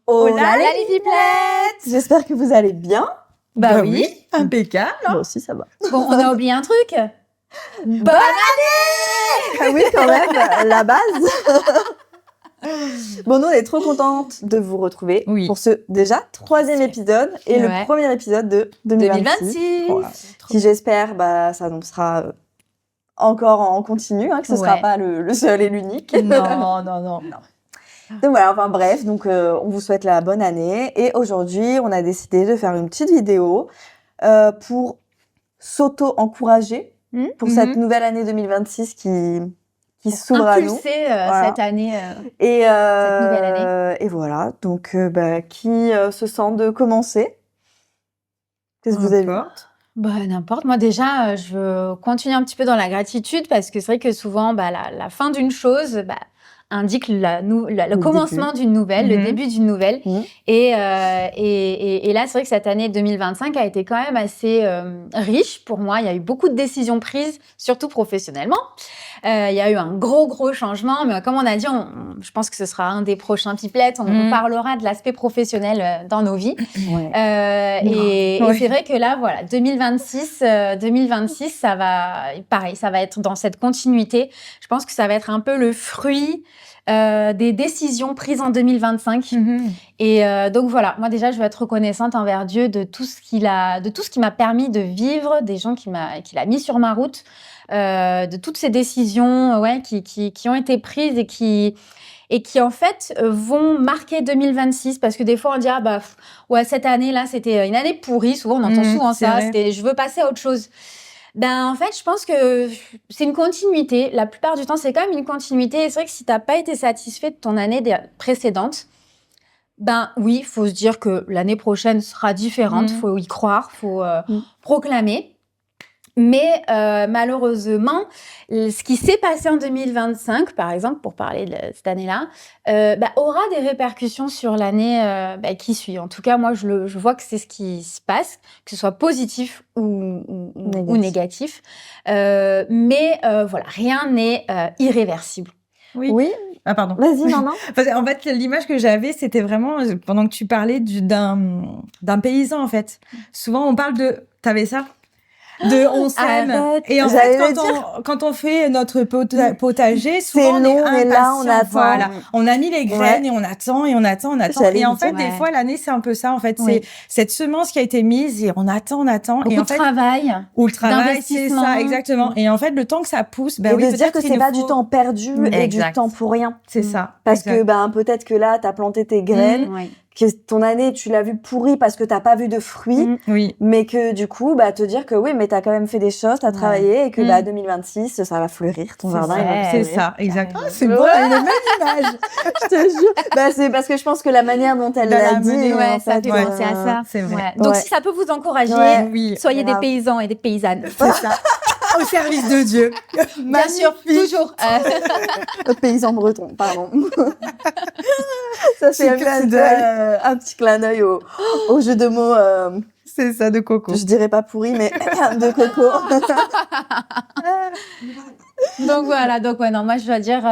Hola les pipelettes! J'espère que vous allez bien. Bah oui, impeccable. Moi aussi, ça va. Bon, on a oublié un truc. Bonne année! Ah oui, quand même, la base. Bon, nous, on est trop contentes de vous retrouver pour ce, déjà, 3e épisode et le premier épisode de 2026. Voilà. Qui, j'espère, ça annoncera encore en continu, que ce sera pas le seul et l'unique. Non. Donc voilà, enfin bref, on vous souhaite la bonne année. Et aujourd'hui, on a décidé de faire une petite vidéo pour s'auto-encourager pour cette nouvelle année 2026 qui s'ouvre à nous. Cette année, et cette nouvelle année. Et voilà, donc qui se sent de commencer? Qu'est-ce que vous avez vu? N'importe. Moi, déjà, je veux continuer un petit peu dans la gratitude parce que c'est vrai que souvent, la fin d'une chose indique le commencement d'une nouvelle, le début d'une nouvelle. Et là, c'est vrai que cette année 2025 a été quand même assez riche pour moi. Il y a eu beaucoup de décisions prises, surtout professionnellement. Il y a eu un gros changement, mais comme on a dit, je pense que ce sera un des prochains pipelettes. On parlera de l'aspect professionnel dans nos vies. Et c'est vrai que là, voilà, 2026, ça va être dans cette continuité. Je pense que ça va être un peu le fruit des décisions prises en 2025. Et donc voilà, moi déjà, je veux être reconnaissante envers Dieu de tout ce qu'il m'a permis de vivre, des gens qu'il a mis sur ma route, de toutes ces décisions qui ont été prises et qui en fait vont marquer 2026 parce que des fois on dit cette année là c'était une année pourrie, souvent on entend souvent ça, c'était je veux passer à autre chose. En fait, je pense que c'est une continuité. La plupart du temps, c'est quand même une continuité. Et c'est vrai que si t'as pas été satisfait de ton année précédente, oui, il faut se dire que l'année prochaine sera différente. Faut y croire, faut proclamer. Mais malheureusement, ce qui s'est passé en 2025, par exemple, pour parler de cette année-là, aura des répercussions sur l'année qui suit. En tout cas, moi, je vois que c'est ce qui se passe, que ce soit positif ou négatif. Mais voilà, rien n'est irréversible. Oui. Ah, pardon. Vas-y, non. Parce qu'en fait, l'image que j'avais, c'était vraiment, pendant que tu parlais d'un paysan, en fait. Souvent, on parle de... T'avais ça ? On sème. Et en fait, quand on fait notre potager, souvent on est impatient. On attend. Voilà. On a mis les graines et on attend. Et en fait, des fois, l'année, c'est un peu ça. En fait, c'est cette semence qui a été mise et on attend. Beaucoup de travail. Ou le travail, c'est ça, exactement. Et en fait, le temps que ça pousse, et de se dire que c'est pas du temps perdu et du temps pour rien. C'est ça. Parce que, peut-être que là, t'as planté tes graines. Que ton année, tu l'as vue pourrie parce que t'as pas vu de fruits, mais que du coup, te dire que oui, mais t'as quand même fait des choses, t'as travaillé et que 2026, ça va fleurir, ton jardin. C'est ça, exactement. C'est beau, t'as une belle image. Je te jure. C'est parce que je pense que la manière dont elle l'a dit, ça fait penser à ça. C'est vrai. Donc si ça peut vous encourager, soyez des paysans et des paysannes. C'est ça. Au service de Dieu. Bien sûr, toujours. Paysan breton, pardon. Ça c'est un petit clin d'œil au jeu de mots. C'est ça, de coco. Je dirais pas pourri, mais de coco. Donc voilà, non, moi je dois dire,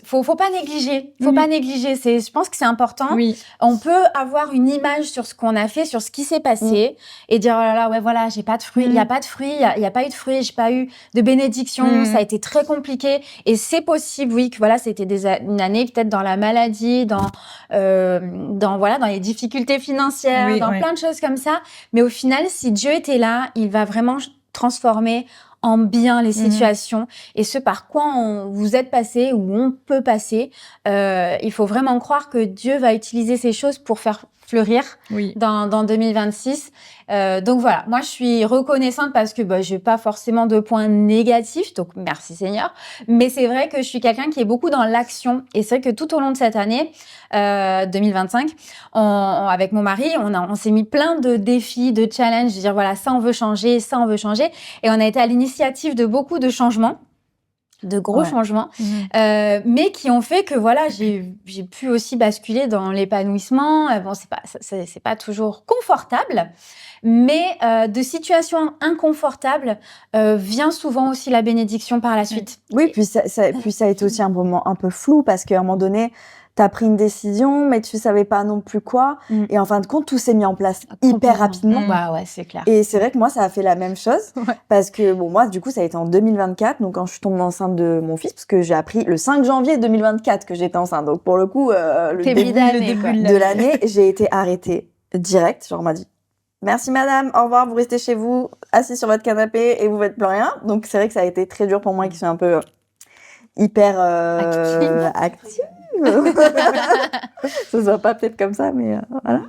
faut pas négliger, pas négliger. Je pense que c'est important. On peut avoir une image sur ce qu'on a fait, sur ce qui s'est passé, et dire j'ai pas de fruits, il y a pas de fruits, il y a pas eu de fruits, j'ai pas eu de bénédiction, ça a été très compliqué, et c'est possible, que c'était une année peut-être dans la maladie, dans les difficultés financières, plein de choses comme ça. Mais au final, si Dieu était là, il va vraiment transformer en bien les situations et ce par quoi vous êtes passé ou on peut passer. Il faut vraiment croire que Dieu va utiliser ces choses pour faire fleurir dans 2026. Donc voilà, moi je suis reconnaissante parce que j'ai pas forcément de points négatifs, donc merci Seigneur. Mais c'est vrai que je suis quelqu'un qui est beaucoup dans l'action et c'est vrai que tout au long de cette année 2025, avec mon mari, on s'est mis plein de défis, de challenges, de dire ça on veut changer, et on a été à l'initiative de beaucoup de changements. De gros changements, mais qui ont fait que j'ai pu aussi basculer dans l'épanouissement. C'est pas toujours confortable, mais de situations inconfortables vient souvent aussi la bénédiction par la suite. Oui, puis ça a été aussi un moment un peu flou parce qu'à un moment donné, t'as pris une décision, mais tu savais pas non plus quoi. Et en fin de compte, tout s'est mis en place hyper rapidement. Ouais, c'est clair. Et c'est vrai que moi, ça a fait la même chose. Parce que, bon, moi, du coup, ça a été en 2024. Donc, quand je suis tombée enceinte de mon fils, parce que j'ai appris le 5 janvier 2024 que j'étais enceinte. Donc, pour le coup, le début de l'année, j'ai été arrêtée direct. Genre, on m'a dit, merci madame, au revoir, vous restez chez vous, assis sur votre canapé et vous faites plus rien. Donc, c'est vrai que ça a été très dur pour moi qui suis un peu hyper active. Ça se voit pas peut-être comme ça, mais voilà.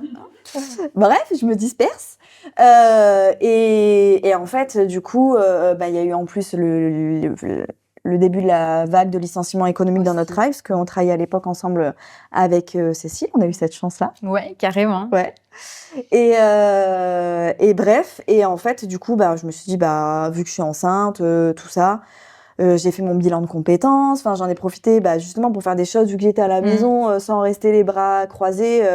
Bref, je me disperse. Et en fait, du coup, y a eu en plus le début de la vague de licenciement économique dans notre travail, parce qu'on travaillait à l'époque ensemble avec Cécile. On a eu cette chance-là. Ouais, carrément. Ouais. Et bref, et en fait, du coup, je me suis dit, vu que je suis enceinte, tout ça, j'ai fait mon bilan de compétences. Enfin, j'en ai profité, justement pour faire des choses vu que j'étais à la maison, sans rester les bras croisés.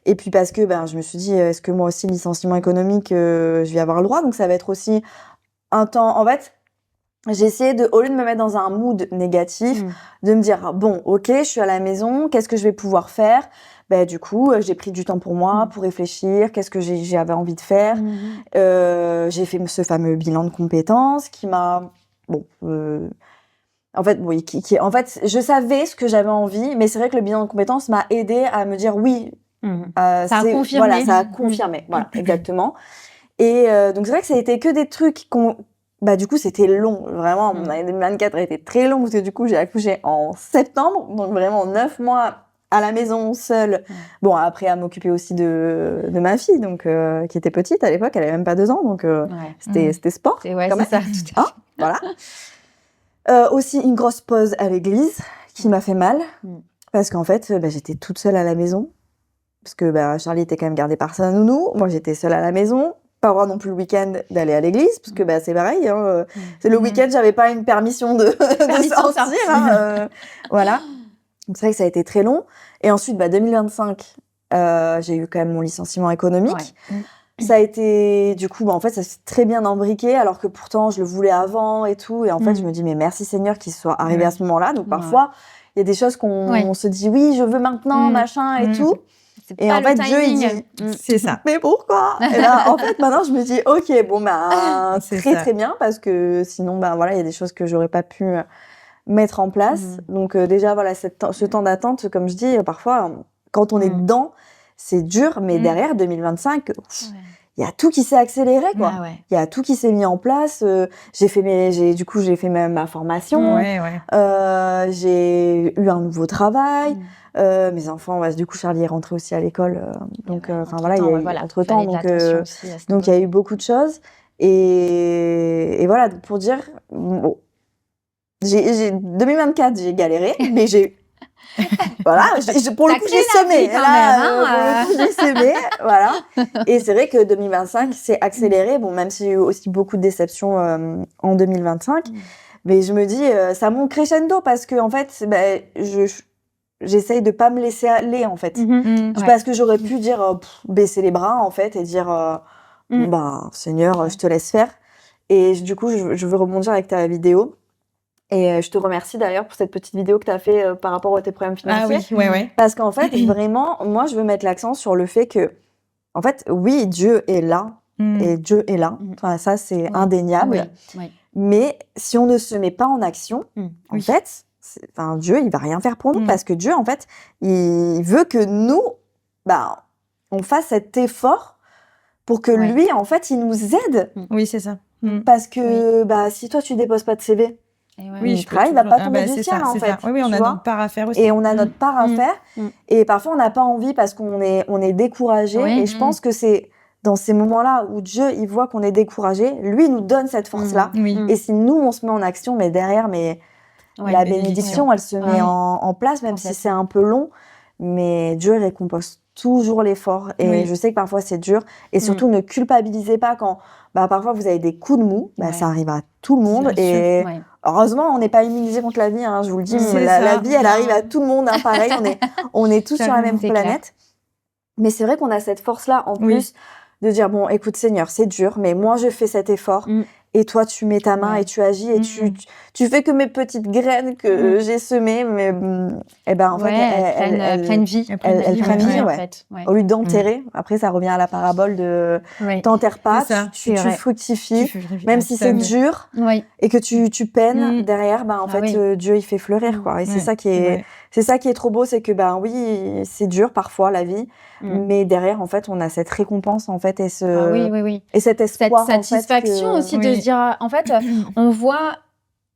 Et puis parce que, je me suis dit, est-ce que moi aussi, licenciement économique, je vais avoir le droit? Donc, ça va être aussi un temps. En fait, j'ai essayé au lieu de me mettre dans un mood négatif, de me dire, bon, ok, je suis à la maison, qu'est-ce que je vais pouvoir faire? Du coup, j'ai pris du temps pour moi, pour réfléchir, qu'est-ce que j'avais envie de faire. J'ai fait ce fameux bilan de compétences qui m'a, en fait, oui, en fait, je savais ce que j'avais envie, mais c'est vrai que le bilan de compétences m'a aidé à me dire oui. Ça a confirmé. Voilà, ça a confirmé. Voilà, exactement. Et donc, c'est vrai que ça a été que des trucs du coup, c'était long. Vraiment, mon année 2024 a été très longue parce que du coup, j'ai accouché en septembre. Donc, vraiment 9 mois à la maison, seule. Bon, après, à m'occuper aussi de ma fille, donc, qui était petite à l'époque. Elle avait même pas 2 ans. Donc, c'était sport. Ouais, c'est ça. Voilà. Aussi, une grosse pause à l'église qui m'a fait mal. Parce qu'en fait, j'étais toute seule à la maison. Parce que Charlie était quand même gardé par sa nounou. Moi, j'étais seule à la maison. Pas avoir non plus le week-end d'aller à l'église, parce que c'est pareil. C'est le week-end, j'avais pas une permission de sortir. Voilà. Donc c'est vrai que ça a été très long. Et ensuite, 2025, j'ai eu quand même mon licenciement économique. Ça a été, du coup, en fait, ça s'est très bien embriqué, alors que pourtant, je le voulais avant et tout. Et en fait, je me dis, mais merci Seigneur qu'il soit arrivé à ce moment-là. Donc parfois, il y a des choses qu'on se dit, oui, je veux maintenant, machin et tout. Et en fait, Dieu, il dit, c'est ça. Mais pourquoi? Et là, en fait, maintenant, je me dis, ok, bon, très bien, parce que sinon, voilà, il y a des choses que j'aurais pas pu mettre en place. Donc, déjà, voilà, ce temps d'attente, comme je dis, parfois, quand on est dedans, c'est dur, mais derrière, 2025, il y a tout qui s'est accéléré, quoi. Il y a tout qui s'est mis en place. J'ai fait ma formation. J'ai eu un nouveau travail. Mes enfants, du coup, Charlie est rentré aussi à l'école. Donc, voilà, il y a eu entre-temps. Donc, il y a eu beaucoup de choses. Et voilà, pour dire, 2024, j'ai galéré, mais voilà, pour le coup, j'ai semé. J'ai semé, voilà. Et c'est vrai que 2025 s'est accéléré. Bon, même s'il y a eu aussi beaucoup de déceptions en 2025. Mais je me dis, ça monte crescendo parce que, en fait, j'essaye de pas me laisser aller, en fait. Parce que j'aurais pu dire, baisser les bras, en fait, et dire, Seigneur, je te laisse faire. Et du coup, je veux rebondir avec ta vidéo. Et je te remercie d'ailleurs pour cette petite vidéo que tu as fait par rapport à tes problèmes financiers. Ah oui, ouais. Parce qu'en fait, vraiment, moi, je veux mettre l'accent sur le fait que, en fait, oui, Dieu est là. Et Dieu est là. Enfin, ça, c'est indéniable. Mais si on ne se met pas en action, en fait, Dieu, il va rien faire pour nous. Parce que Dieu, en fait, il veut que nous, on fasse cet effort pour que lui, en fait, il nous aide. Oui, c'est ça. Parce que si toi, tu déposes pas de CV, le travail va pas tomber du ciel, en fait. Oui, on a notre part à faire aussi. Et on a notre part à faire. Et parfois, on n'a pas envie parce qu'on est découragé. Et je pense que c'est dans ces moments-là où Dieu, il voit qu'on est découragé, lui, il nous donne cette force-là. Et si nous, on se met en action, mais derrière, la bénédiction, elle se met en place, même si c'est un peu long. Mais Dieu récompense toujours l'effort. Et je sais que parfois, c'est dur. Et surtout, ne culpabilisez pas quand parfois, vous avez des coups de mou. Ça arrive à tout le monde. Et heureusement, on n'est pas immunisé contre la vie, hein, je vous le dis. La vie, elle arrive à tout le monde. Hein, pareil, on est tous sur la même planète. Mais c'est vrai qu'on a cette force-là, en plus, de dire, bon, écoute, Seigneur, c'est dur, mais moi, je fais cet effort. et toi tu mets ta main et tu agis et tu fais que mes petites graines que j'ai semées, mais en fait elles prennent vie. Elles prennent vie, en fait. Au lieu d'enterrer, après ça revient à la parabole de t'enterres pas, tu fructifies, même si c'est dur et que tu peines derrière, en fait Dieu il fait fleurir quoi. Et c'est ça qui est trop beau, c'est que oui, c'est dur parfois la vie, mais derrière en fait on a cette récompense en fait et et cet espoir, cette satisfaction en fait, aussi de se dire en fait on voit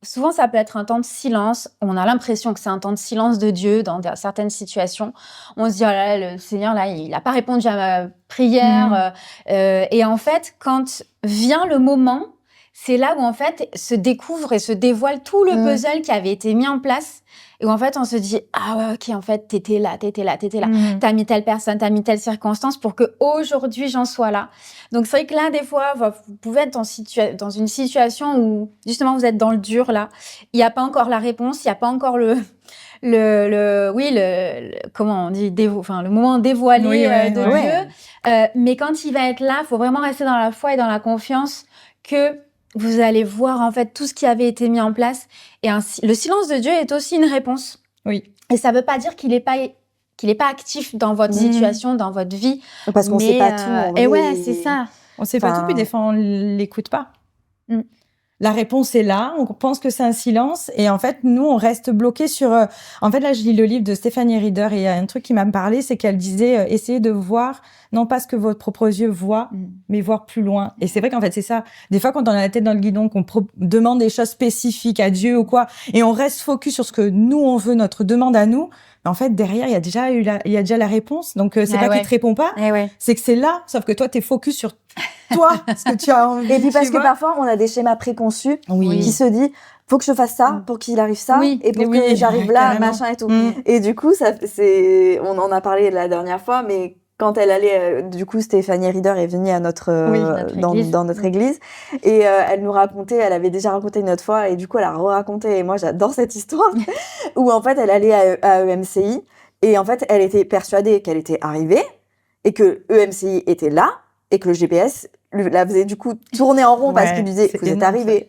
souvent ça peut être un temps de silence, on a l'impression que c'est un temps de silence de Dieu dans certaines situations. On se dit oh là là, le Seigneur là il a pas répondu à ma prière et en fait quand vient le moment, c'est là où en fait se découvre et se dévoile tout le puzzle qui avait été mis en place. Et où en fait, on se dit, ah ouais, ok, en fait, t'étais là. T'as mis telle personne, t'as mis telle circonstance pour que aujourd'hui j'en sois là. Donc, c'est vrai que là, des fois, vous pouvez être dans une situation où, justement, vous êtes dans le dur, là. Il n'y a pas encore la réponse, il n'y a pas encore comment on dit, le moment dévoilé de Dieu. Mais quand il va être là, il faut vraiment rester dans la foi et dans la confiance que vous allez voir en fait tout ce qui avait été mis en place. Et le silence de Dieu est aussi une réponse. Oui. Et ça veut pas dire qu'il est pas actif dans votre situation, dans votre vie. Parce qu'on sait pas tout. Et c'est ça. On sait pas tout, puis des fois on l'écoute pas. La réponse est là, on pense que c'est un silence, et en fait, nous, on reste bloqué sur... En fait, là, je lis le livre de Stéphanie Rieder, et il y a un truc qui m'a parlé, c'est qu'elle disait, essayez de voir, non pas ce que votre propre yeux voit, mais voir plus loin. Et c'est vrai qu'en fait, c'est ça. Des fois, quand on a la tête dans le guidon, qu'on demande des choses spécifiques à Dieu ou quoi, et on reste focus sur ce que nous, on veut, notre demande à nous, en fait, derrière, il y a déjà la réponse. Donc, c'est pas qu'il te répond pas, c'est que c'est là, sauf que toi, t'es focus sur toi, ce que tu as envie. Et puis parce que parfois, on a des schémas préconçus qui se disent, faut que je fasse ça pour qu'il arrive ça et pour que j'arrive là, machin et tout. Et du coup, on en a parlé la dernière fois, mais quand elle allait, du coup, Stéphanie Rieder est venue à dans notre église et elle nous racontait, elle avait déjà raconté une autre fois et du coup, elle a raconté. Et moi, j'adore cette histoire où en fait, elle allait à EMCI et en fait, elle était persuadée qu'elle était arrivée et que EMCI était là et que le GPS la faisait du coup tourner en rond parce qu'il disait vous êtes arrivé.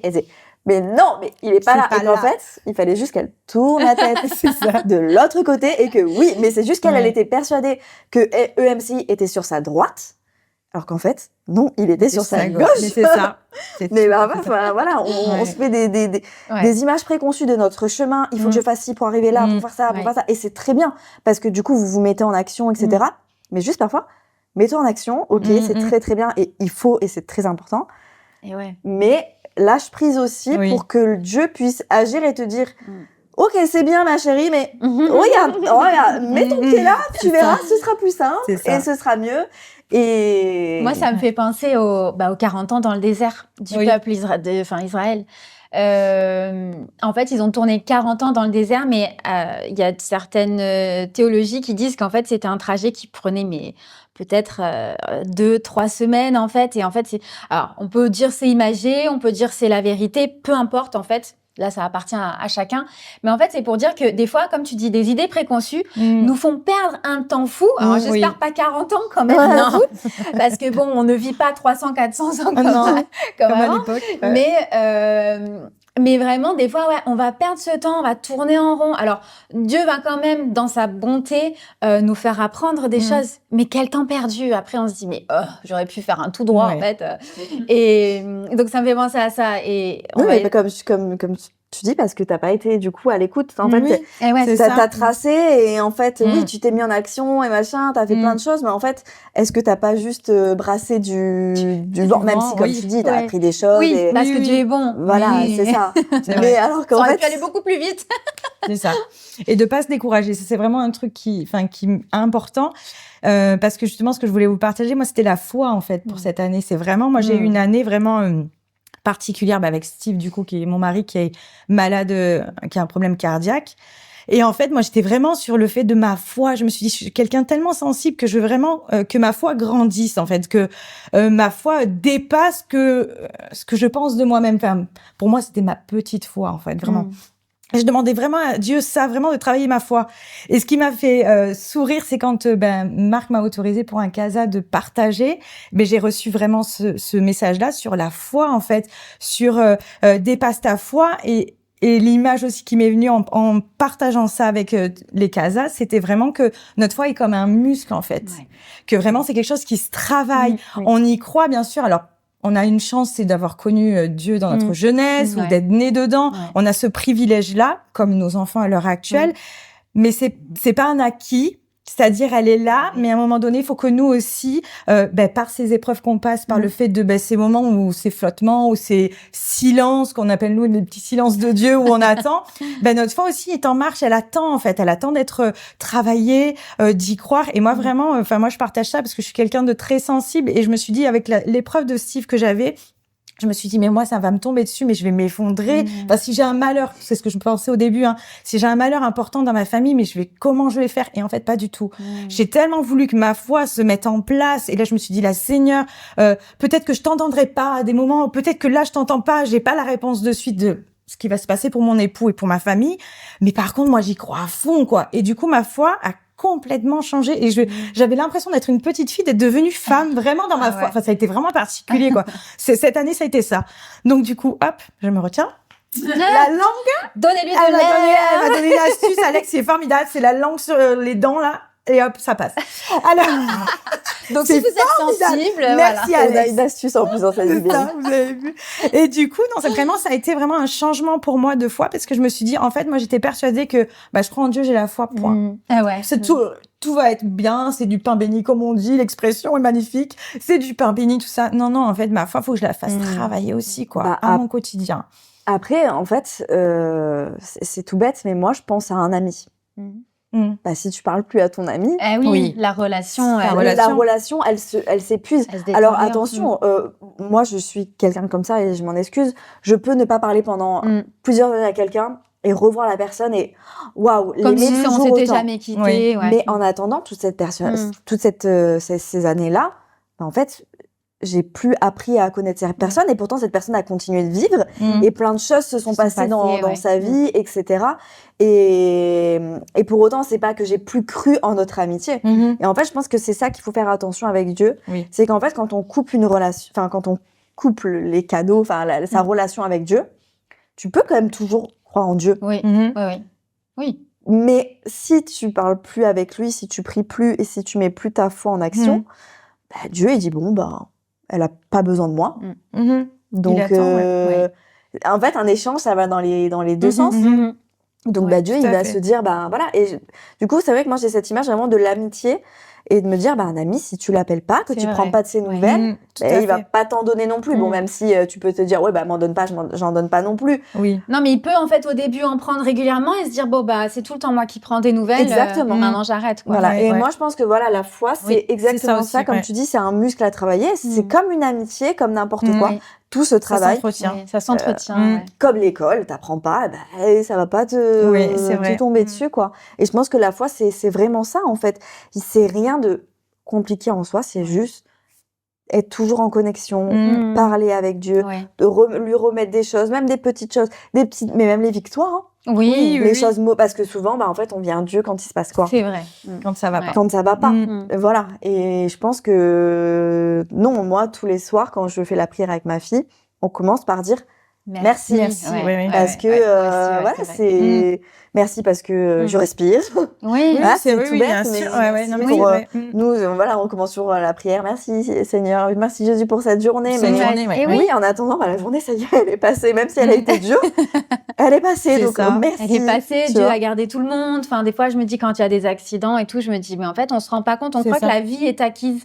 Elle disait mais non, mais il est pas là. Et en fait, il fallait juste qu'elle tourne la tête de l'autre côté et que mais c'est juste qu'elle était persuadée que EMCI était sur sa droite, alors qu'en fait, non, il était sur sa gauche. Mais c'est ça. Mais voilà, on se fait des images préconçues de notre chemin. Il faut que je fasse ci pour arriver là, pour faire ça, pour faire ça. Et c'est très bien parce que du coup, vous vous mettez en action, etc. Mais juste parfois, mettez en action, c'est très très bien et il faut, et c'est très important. Mais lâche prise aussi pour que Dieu puisse agir et te dire ok, c'est bien ma chérie, mais regarde, mets ton pied là, tu verras, ce sera plus simple et ce sera mieux. Et moi, ça me fait penser aux 40 ans dans le désert du peuple Israël. En fait, ils ont tourné 40 ans dans le désert, mais il y a certaines théologies qui disent qu'en fait, c'était un trajet qui prenait peut-être 2-3 semaines en fait. Et en fait, alors on peut dire c'est imagé, on peut dire c'est la vérité, peu importe en fait. Là, ça appartient à chacun. Mais en fait, c'est pour dire que des fois, comme tu dis, des idées préconçues nous font perdre un temps fou. Alors, j'espère pas 40 ans quand même, non. Parce que bon, on ne vit pas 300-400 ans comme à l'époque. Mais vraiment, des fois, on va perdre ce temps, on va tourner en rond. Alors, Dieu va quand même, dans sa bonté, nous faire apprendre des choses. Mais quel temps perdu. Après, on se dit, mais j'aurais pu faire un tout droit, en fait. Et donc, ça me fait penser à ça. Et comme tu dis, parce que t'as pas été, du coup, à l'écoute. En fait, c'est ça. T'as tracé et en fait, tu t'es mis en action et machin, t'as fait plein de choses. Mais en fait, est-ce que t'as pas juste brassé du vent, même si, comme tu dis, t'as appris des choses. Oui, parce que Dieu est bon. Voilà, c'est ça. Mais alors qu'en fait, tu allais beaucoup plus vite. C'est ça. Et de pas se décourager. C'est vraiment un truc qui est important. Parce que justement, ce que je voulais vous partager, moi, c'était la foi, en fait, pour cette année. C'est vraiment, moi, j'ai eu une année vraiment particulière avec Steve, du coup, qui est mon mari, qui est malade, qui a un problème cardiaque. Et en fait, moi, j'étais vraiment sur le fait de ma foi. Je me suis dit, je suis quelqu'un tellement sensible que je veux vraiment que ma foi grandisse, en fait, que ma foi dépasse ce que je pense de moi-même. Enfin, pour moi, c'était ma petite foi, en fait, vraiment. je demandais vraiment à Dieu ça, vraiment de travailler ma foi. Et ce qui m'a fait sourire, c'est quand Marc m'a autorisé pour un casa de partager. Mais j'ai reçu vraiment ce message-là sur la foi, en fait, sur dépasse ta foi. Et l'image aussi qui m'est venue en partageant ça avec les casas, c'était vraiment que notre foi est comme un muscle, en fait. Ouais. Que vraiment, c'est quelque chose qui se travaille. Oui. On y croit, bien sûr. Alors, on a une chance, c'est d'avoir connu Dieu dans notre jeunesse ou d'être né dedans. Ouais. On a ce privilège-là, comme nos enfants à l'heure actuelle. Mais c'est pas un acquis. C'est-à-dire, elle est là, mais à un moment donné, il faut que nous aussi, par ces épreuves qu'on passe, par le fait de ces moments où ces flottements, où ces silences qu'on appelle nous les petits silences de Dieu où on attend, notre foi aussi est en marche. Elle attend en fait, elle attend d'être travaillée, d'y croire. Et moi vraiment, moi je partage ça parce que je suis quelqu'un de très sensible et je me suis dit avec l'épreuve de Steve que j'avais. Je me suis dit, mais moi, ça va me tomber dessus, mais je vais m'effondrer. Enfin, si j'ai un malheur, c'est ce que je pensais au début, si j'ai un malheur important dans ma famille, mais comment je vais faire? Et en fait, pas du tout. J'ai tellement voulu que ma foi se mette en place. Et là, je me suis dit, là, Seigneur, peut-être que je t'entendrai pas à des moments, peut-être que là, je t'entends pas, j'ai pas la réponse de suite de ce qui va se passer pour mon époux et pour ma famille. Mais par contre, moi, j'y crois à fond, quoi. Et du coup, ma foi a complètement changé et j'avais l'impression d'être une petite fille, d'être devenue femme vraiment dans ma foi. Enfin, ça a été vraiment particulier, quoi. Cette année, ça a été ça. Donc, du coup, hop, je me retiens. La langue. Donnez-lui de l'air. Elle m'a donné l'astuce, Alex, c'est formidable. C'est la langue sur les dents, là. Et hop, ça passe. Alors. Donc, si vous êtes sensible, merci, voilà. Alex. Une astuce en plus dans cette vidéo. Vous avez vu. Et du coup, ça a été vraiment un changement pour moi de foi parce que je me suis dit, en fait, moi, j'étais persuadée que, je crois en Dieu, j'ai la foi, point. Ah ouais. C'est tout va être bien, c'est du pain béni, comme on dit, l'expression est magnifique. C'est du pain béni, tout ça. Non, en fait, ma foi, faut que je la fasse travailler aussi, quoi, à mon quotidien. Après, en fait, c'est tout bête, mais moi, je pense à un ami. Si tu parles plus à ton ami, la relation, elle s'épuise. Alors attention, moi je suis quelqu'un comme ça et je m'en excuse. Je peux ne pas parler pendant plusieurs années à quelqu'un et revoir la personne et waouh, comme si on s'était jamais quitté. Oui. Ouais. Mais en attendant toute cette personne, ces années-là, en fait, j'ai plus appris à connaître cette personne et pourtant cette personne a continué de vivre et plein de choses se sont passées dans sa vie, etc. Et pour autant, c'est pas que j'ai plus cru en notre amitié. Et en fait, je pense que c'est ça qu'il faut faire attention avec Dieu. C'est qu'en fait, quand on coupe une relation, quand on coupe les cadeaux, sa relation avec Dieu, tu peux quand même toujours croire en Dieu. Oui. Mais si tu parles plus avec lui, si tu pries plus et si tu mets plus ta foi en action, Dieu, il dit elle a pas besoin de moi. Donc, en fait, un échange, ça va dans les deux sens. Donc, Dieu, il va se dire, voilà. Et du coup, c'est vrai que moi, j'ai cette image vraiment de l'amitié et de me dire, un ami, si tu l'appelles pas, que tu prends pas de ses nouvelles, il va pas t'en donner non plus. Bon, même si tu peux te dire, m'en donne pas, j'en donne pas non plus. Oui. Non, mais il peut, en fait, au début, en prendre régulièrement et se dire, c'est tout le temps moi qui prends des nouvelles. Exactement. Maintenant, j'arrête, quoi. Voilà. Et moi, je pense que la foi, c'est exactement ça. Comme tu dis, c'est un muscle à travailler. C'est comme une amitié, comme n'importe quoi. Tout se travaille. Ça s'entretient. Comme l'école, t'apprends pas, ça va pas te tomber dessus, quoi. Et je pense que la foi, c'est vraiment ça, en fait. C'est rien de compliqué en soi, c'est juste être toujours en connexion, parler avec Dieu, de lui remettre des choses, même des petites choses, mais même les victoires. Les choses, parce que souvent, en fait, on vient à Dieu quand il se passe quoi. C'est vrai. Quand ça va pas. Quand ça va pas. Voilà. Et je pense que, moi, tous les soirs, quand je fais la prière avec ma fille, on commence par dire merci. Parce que, c'est... Merci parce que je respire. Oui, c'est tout bête, mais nous, on commence sur la prière. Merci Seigneur, merci Jésus pour cette journée. Oui, en attendant, la journée, ça y est, elle est passée. Même si elle a été dure, elle est passée. Donc, merci. Elle est passée, Dieu a gardé tout le monde. Enfin, des fois, je me dis, quand il y a des accidents et tout, je me dis, mais en fait, on se rend pas compte. On croit que la vie est acquise.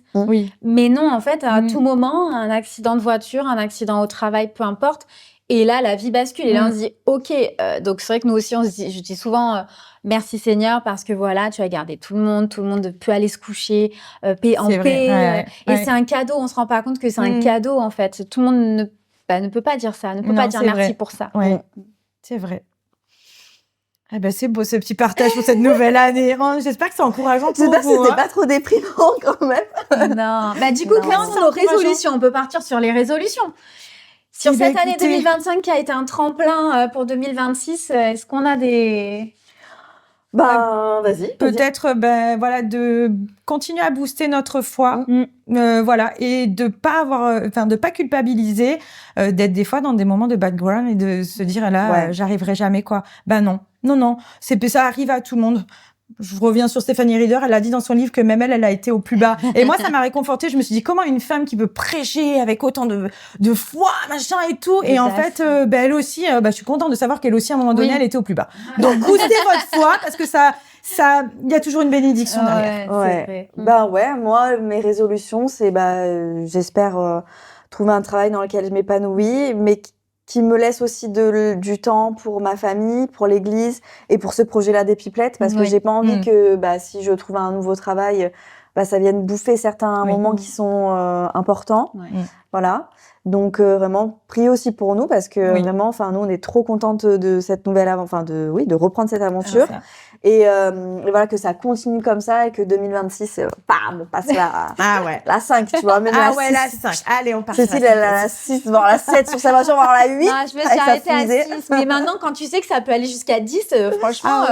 Mais non, en fait, à tout moment, un accident de voiture, un accident au travail, peu importe. Et là, la vie bascule. Et là, on se dit, OK. Donc, c'est vrai que nous aussi, je dis souvent, merci Seigneur, parce que voilà, tu as gardé tout le monde peut aller se coucher en paix. Et c'est un cadeau. On se rend pas compte que c'est un cadeau, en fait. Tout le monde ne peut pas dire ça, ne peut pas dire merci pour ça. C'est vrai. C'est beau ce petit partage pour cette nouvelle année. J'espère que c'est encourageant pour vous. J'espère que c'était pas trop déprimant quand même. Non. Du coup, clairement, nos résolutions. On peut partir sur les résolutions. Sur cette année 2025 qui a été un tremplin pour 2026, est-ce qu'on a des... Vas-y. Peut-être, voilà, de continuer à booster notre foi, voilà, et de pas avoir, de pas culpabiliser, d'être des fois dans des moments de background et de se dire là, j'arriverai jamais quoi. Non, ça arrive à tout le monde. Je reviens sur Stéphanie Rieder, elle a dit dans son livre que même elle a été au plus bas. Et moi, ça m'a réconfortée. Je me suis dit, comment une femme qui peut prêcher avec autant de foi, machin et tout. Et en fait, elle aussi, je suis contente de savoir qu'elle aussi, à un moment donné, elle était au plus bas. Donc, boostez votre foi parce que il y a toujours une bénédiction derrière. Ouais. Moi, mes résolutions, c'est, j'espère trouver un travail dans lequel je m'épanouis, mais qui me laisse aussi du temps pour ma famille, pour l'église et pour ce projet-là des pipelettes, parce que j'ai pas envie que si je trouve un nouveau travail, ça vienne bouffer certains moments qui sont importants. Voilà. Donc vraiment, priez aussi pour nous, parce que vraiment, nous, on est trop contentes de cette nouvelle de reprendre cette aventure. Et voilà, que ça continue comme ça et que 2026, on passe la 5, tu vois. Même la 5. Allez, on passe. Cécile, elle a la 6, voire la 7 sur sa voiture, voire la 8. Je me suis arrêtée à 6. Mais maintenant, quand tu sais que ça peut aller jusqu'à 10, franchement...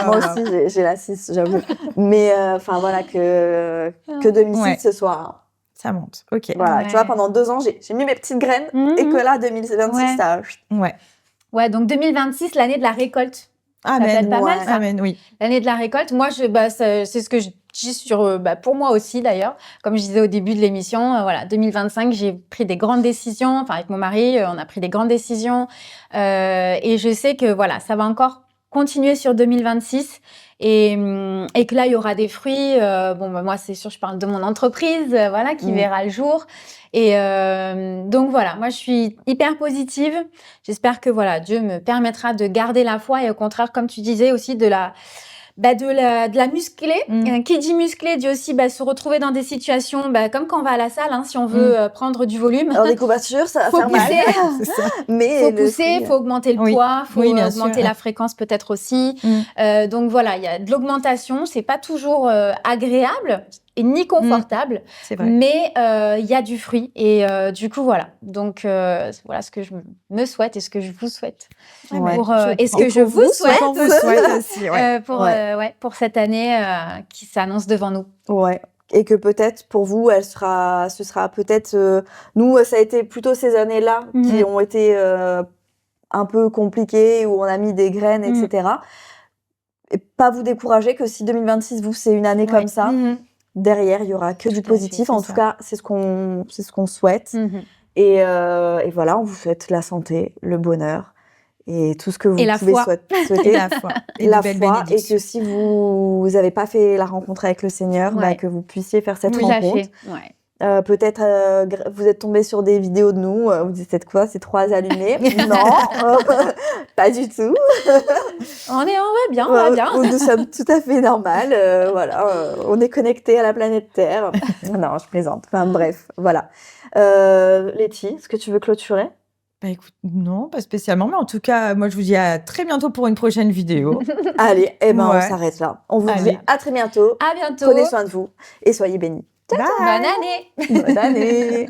moi aussi, j'ai la 6, j'avoue. Mais voilà, que 2006, ce soit... Ça monte, ok. Voilà, tu vois, pendant 2 ans, j'ai mis mes petites graines et que là, 2026, ça... Ouais, donc 2026, l'année de la récolte. Amen. Ça peut être pas mal, ça. Amen, oui. L'année de la récolte, moi, c'est ce que je dis pour moi aussi, d'ailleurs. Comme je disais au début de l'émission, 2025, j'ai pris des grandes décisions. Avec mon mari, on a pris des grandes décisions. Et je sais que, ça va encore continuer sur 2026. Et que là, il y aura des fruits. Moi, c'est sûr, je parle de mon entreprise, qui verra le jour. Et donc moi je suis hyper positive. J'espère que Dieu me permettra de garder la foi et au contraire, comme tu disais aussi, de la muscler. Qui dit muscler dit aussi se retrouver dans des situations comme quand on va à la salle, si on veut prendre du volume. Alors des courbatures, ça va faire mal. Mais faut pousser, faut augmenter le poids, faut augmenter la fréquence peut-être aussi. Donc il y a de l'augmentation. C'est pas toujours agréable et ni confortable, c'est vrai. Mais il y a du fruit et du coup donc voilà ce que je me souhaite et ce que je vous souhaite et ce que je vous souhaite aussi, pour cette année qui s'annonce devant nous. Et que peut-être pour vous, ce sera peut-être nous, ça a été plutôt ces années-là qui ont été un peu compliquées, où on a mis des graines, etc. Et pas vous décourager que si 2026 vous c'est une année comme ça. Derrière, il y aura que du positif. En tout cas, c'est ce qu'on souhaite. Et voilà, on vous souhaite la santé, le bonheur et tout ce que vous pouvez souhaiter. La foi. Et la foi. Et que si vous n'avez pas fait la rencontre avec le Seigneur, que vous puissiez faire cette rencontre. Peut-être vous êtes tombé sur des vidéos de nous, vous dites c'est quoi, c'est 3 allumés? Non, pas du tout. On va bien. Nous sommes tout à fait normales, on est connectés à la planète Terre. Non, je plaisante. Bref, voilà. Letty, est-ce que tu veux clôturer? Écoute, non, pas spécialement, mais en tout cas, moi je vous dis à très bientôt pour une prochaine vidéo. Allez, on s'arrête là. On vous dit à très bientôt. À bientôt. Prenez soin de vous et soyez bénis. Bonne année. Bonne année.